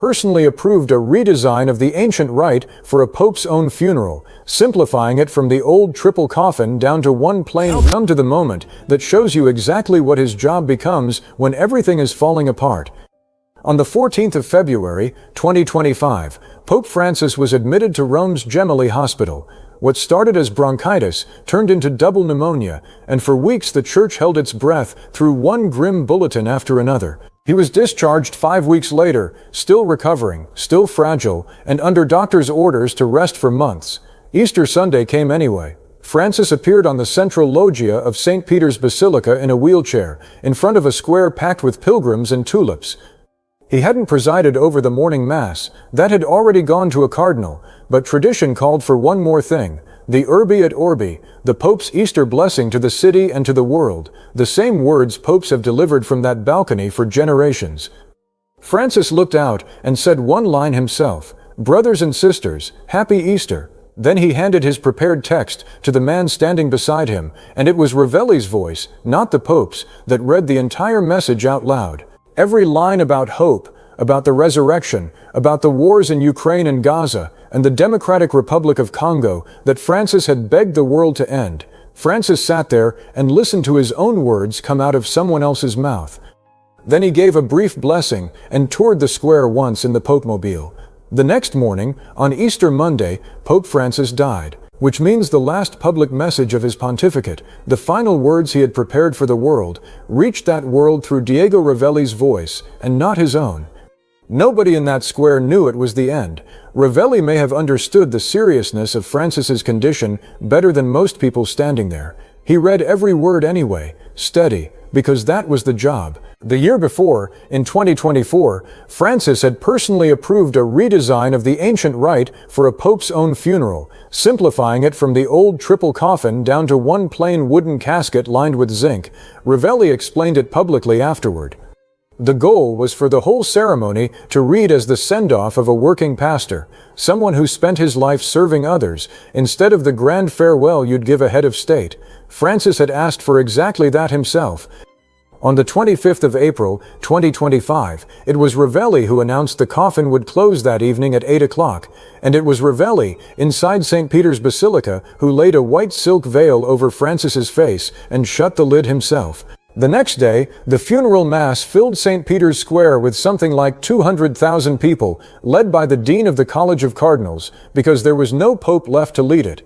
personally approved a redesign of the ancient rite for a pope's own funeral, simplifying it from the old triple coffin down to one plain. Come to the moment that shows you exactly what his job becomes when everything is falling apart. On the 14th of February, 2025, Pope Francis was admitted to Rome's Gemelli Hospital. What started as bronchitis turned into double pneumonia, and for weeks the church held its breath through one grim bulletin after another. He was discharged 5 weeks later, still recovering, still fragile, and under doctor's orders to rest for months. Easter Sunday came anyway. Francis appeared on the central loggia of St. Peter's Basilica in a wheelchair, in front of a square packed with pilgrims and tulips. He hadn't presided over the morning mass. That had already gone to a cardinal, but tradition called for one more thing: the Urbi et Orbi, the Pope's Easter blessing to the city and to the world, the same words popes have delivered from that balcony for generations. Francis looked out and said one line himself: "Brothers and sisters, Happy Easter." Then he handed his prepared text to the man standing beside him, and it was Ralli's voice, not the Pope's, that read the entire message out loud. Every line about hope, about the resurrection, about the wars in Ukraine and Gaza, and the Democratic Republic of Congo that Francis had begged the world to end. Francis sat there and listened to his own words come out of someone else's mouth. Then he gave a brief blessing and toured the square once in the Popemobile. The next morning, on Easter Monday, Pope Francis died, which means the last public message of his pontificate, the final words he had prepared for the world, reached that world through Diego Ralli's voice, and not his own. Nobody in that square knew it was the end. Ralli may have understood the seriousness of Francis's condition better than most people standing there. He read every word anyway, steady, because that was the job. The year before, in 2024, Francis had personally approved a redesign of the ancient rite for a pope's own funeral, simplifying it from the old triple coffin down to one plain wooden casket lined with zinc. Ralli explained it publicly afterward. The goal was for the whole ceremony to read as the send-off of a working pastor, someone who spent his life serving others, instead of the grand farewell you'd give a head of state. Francis had asked for exactly that himself. On the 25th of April, 2025, it was Ralli who announced the coffin would close that evening at 8 o'clock, and it was Ralli, inside St. Peter's Basilica, who laid a white silk veil over Francis's face and shut the lid himself. The next day, the funeral mass filled St. Peter's Square with something like 200,000 people, led by the Dean of the College of Cardinals, because there was no pope left to lead it.